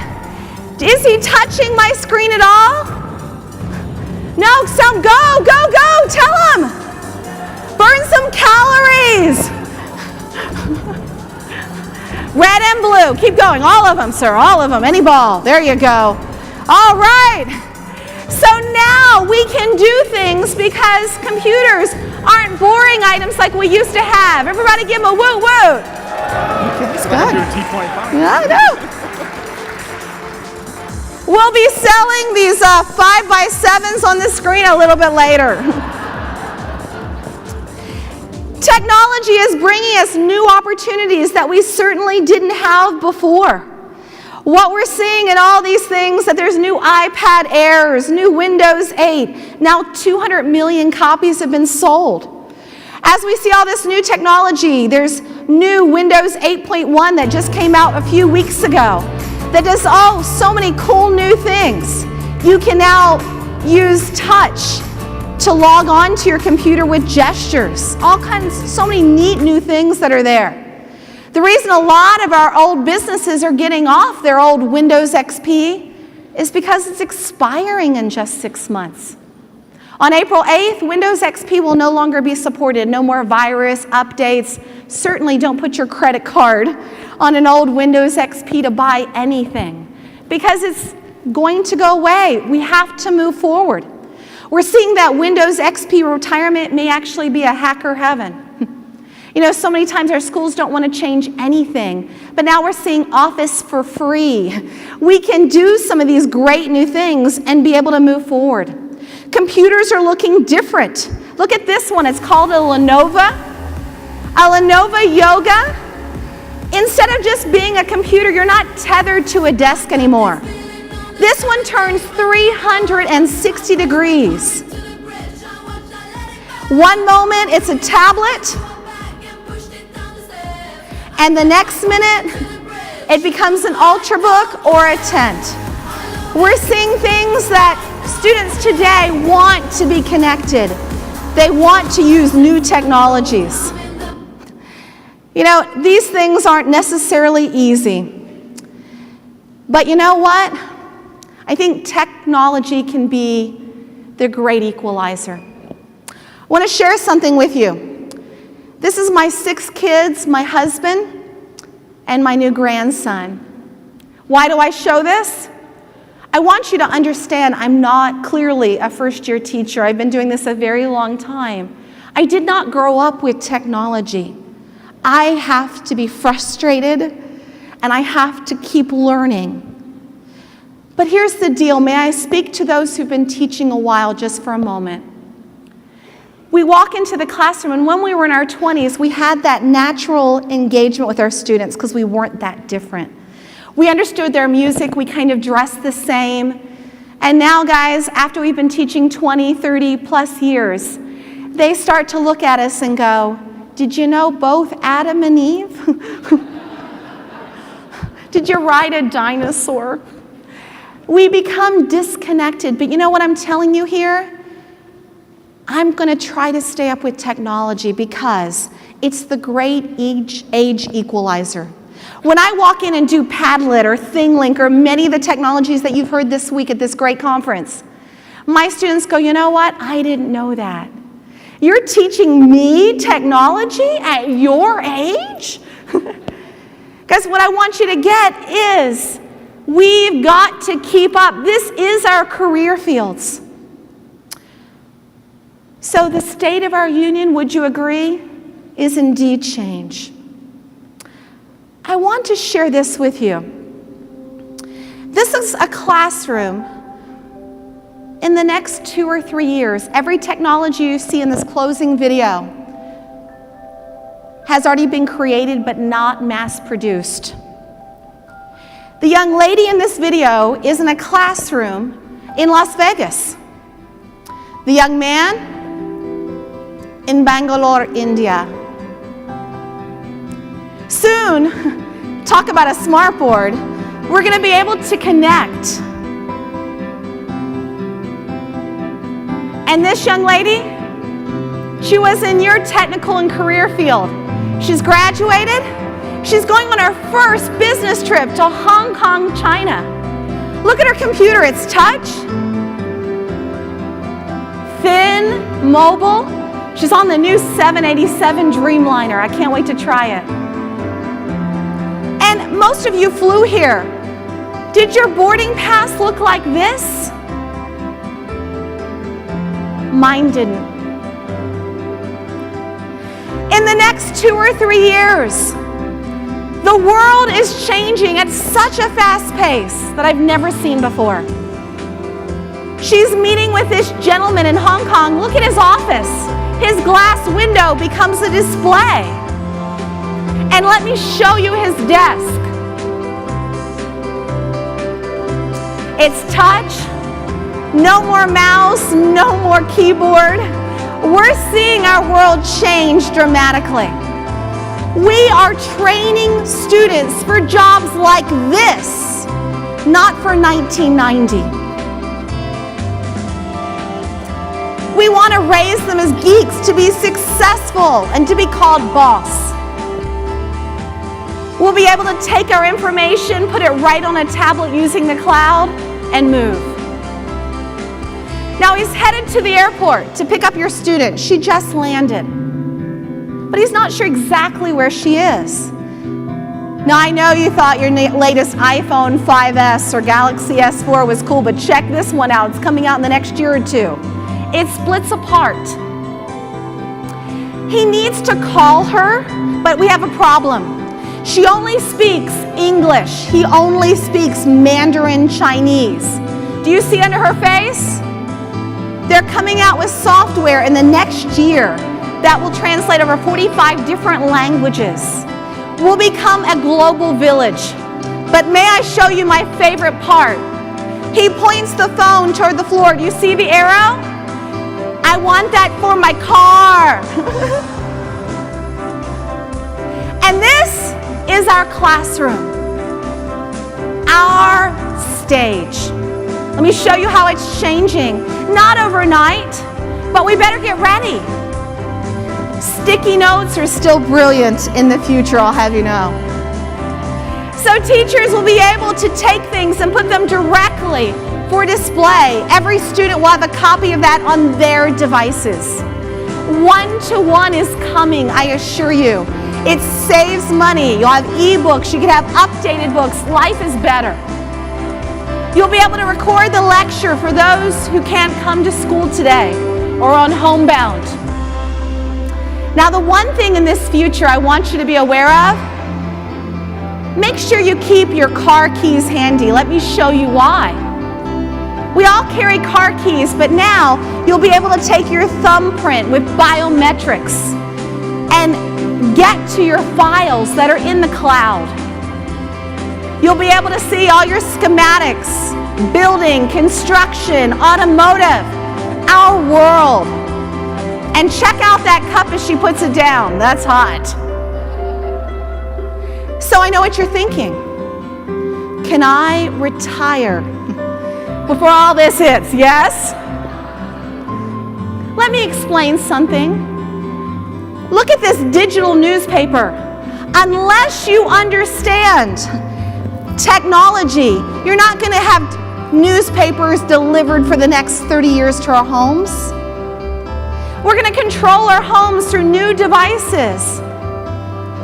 Is he touching my screen at all? No, go, tell him. Burn some calories. Red and blue, keep going, all of them, sir, all of them, any ball, there you go. All right, so now we can do things because computers aren't boring items like we used to have. Everybody give them a woot woot. That's good. Yeah, I know. We'll be selling these 5x7s on the screen a little bit later. Technology is bringing us new opportunities that we certainly didn't have before. What we're seeing in all these things, that there's new iPad Airs, new Windows 8. Now 200 million copies have been sold. As we see all this new technology, there's new Windows 8.1 that just came out a few weeks ago that does so many cool new things. You can now use touch to log on to your computer with gestures. All kinds, so many neat new things that are there. The reason a lot of our old businesses are getting off their old Windows XP is because it's expiring in just 6 months. On April 8th, Windows XP will no longer be supported. No more virus updates. Certainly don't put your credit card on an old Windows XP to buy anything, because it's going to go away. We have to move forward. We're seeing that Windows XP retirement may actually be a hacker heaven. You know, so many times our schools don't want to change anything, but now we're seeing Office for free. We can do some of these great new things and be able to move forward. Computers are looking different. Look at this one. It's called a Lenovo Yoga. Instead of just being a computer, you're not tethered to a desk anymore. This one turns 360 degrees. One moment it's a tablet, and the next minute it becomes an Ultrabook or a tent. We're seeing things that students today want to be connected. They want to use new technologies. You know, these things aren't necessarily easy. But you know what? I think technology can be the great equalizer. I want to share something with you. This is my 6 kids, my husband, and my new grandson. Why do I show this? I want you to understand I'm not clearly a first-year teacher. I've been doing this a very long time. I did not grow up with technology. I have to be frustrated, and I have to keep learning. But here's the deal. May I speak to those who've been teaching a while just for a moment? We walk into the classroom, and when we were in our 20s, we had that natural engagement with our students because we weren't that different. We understood their music. We kind of dressed the same. And now, guys, after we've been teaching 20, 30 plus years, they start to look at us and go, did you know both Adam and Eve? Did you ride a dinosaur? We become disconnected, but you know what I'm telling you here? I'm going to try to stay up with technology because it's the great age equalizer. When I walk in and do Padlet or ThingLink or many of the technologies that you've heard this week at this great conference, my students go, you know what? I didn't know that. You're teaching me technology at your age? Because what I want you to get is we've got to keep up. This is our career fields. So the state of our union, would you agree, is indeed change. I want to share this with you. This is a classroom. In the next 2 or 3 years, every technology you see in this closing video has already been created but not mass-produced. The young lady in this video is in a classroom in Las Vegas. The young man in Bangalore, India. Soon, talk about a smart board, we're going to be able to connect. And this young lady, she was in your technical and career field. She's graduated. She's going on her first business trip to Hong Kong, China. Look at her computer, it's touch, thin, mobile. She's on the new 787 Dreamliner. I can't wait to try it. And most of you flew here. Did your boarding pass look like this? Mine didn't. In the next 2 or 3 years, the world is changing at such a fast pace that I've never seen before. She's meeting with this gentleman in Hong Kong. Look at his office. His glass window becomes a display. And let me show you his desk. It's touch, no more mouse, no more keyboard. We're seeing our world change dramatically. We are training students for jobs like this, not for 1990. We want to raise them as geeks to be successful and to be called boss. We'll be able to take our information, put it right on a tablet using the cloud, and move. Now he's headed to the airport to pick up your student. She just landed. But he's not sure exactly where she is. Now I know you thought your latest iPhone 5S or Galaxy S4 was cool, but check this one out. It's coming out in the next year or two. It splits apart. He needs to call her, but we have a problem. She only speaks English. He only speaks Mandarin Chinese. Do you see under her face? They're coming out with software in the next year that will translate over 45 different languages. We'll become a global village. But may I show you my favorite part? He points the phone toward the floor. Do you see the arrow? I want that for my car. And this is our classroom, our stage. Let me show you how it's changing. Not overnight, but we better get ready. Sticky notes are still brilliant in the future, I'll have you know. So teachers will be able to take things and put them directly for display. Every student will have a copy of that on their devices. One-to-one is coming, I assure you. It saves money. You'll have e-books, you can have updated books. Life is better. You'll be able to record the lecture for those who can't come to school today or on homebound. Now the one thing in this future I want you to be aware of, make sure you keep your car keys handy. Let me show you why. We all carry car keys, but now you'll be able to take your thumbprint with biometrics and get to your files that are in the cloud. You'll be able to see all your schematics, building, construction, automotive, our world. And check out that cup as she puts it down. That's hot. So I know what you're thinking. Can I retire before all this hits? Yes? Let me explain something. Look at this digital newspaper. Unless you understand technology, you're not going to have newspapers delivered for the next 30 years to our homes. We're going to control our homes through new devices.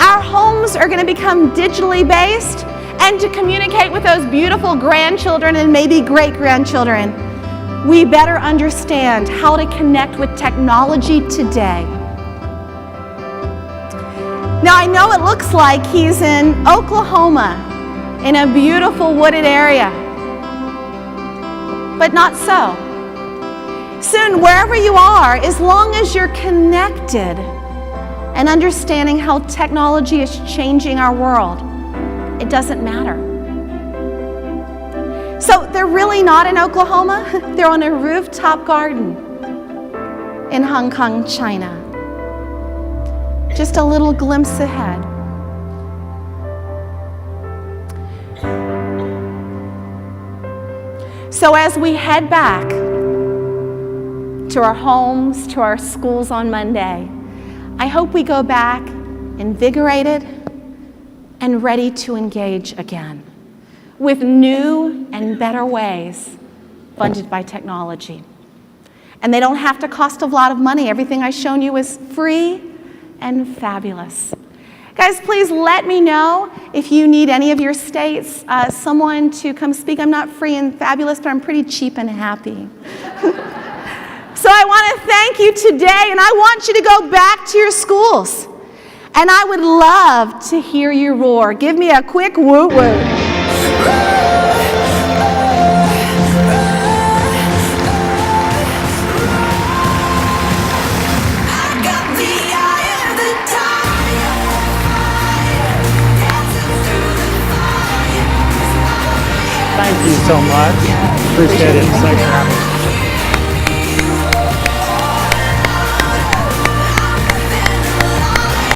Our homes are going to become digitally based, and to communicate with those beautiful grandchildren and maybe great-grandchildren, we better understand how to connect with technology today. Now I know it looks like he's in Oklahoma, in a beautiful wooded area, but not so. Soon, wherever you are, as long as you're connected and understanding how technology is changing our world, it doesn't matter. So they're really not in Oklahoma. They're on a rooftop garden in Hong Kong, China. Just a little glimpse ahead. So as we head back to our homes, to our schools on Monday, I hope we go back invigorated and ready to engage again with new and better ways funded by technology. And they don't have to cost a lot of money. Everything I've shown you is free and fabulous. Guys, please let me know if you need any of your states, someone to come speak. I'm not free and fabulous, but I'm pretty cheap and happy. So I want to thank you today, and I want you to go back to your schools. And I would love to hear you roar. Give me a quick woo-woo. Thank you so much. Appreciate it. Thanks for having me.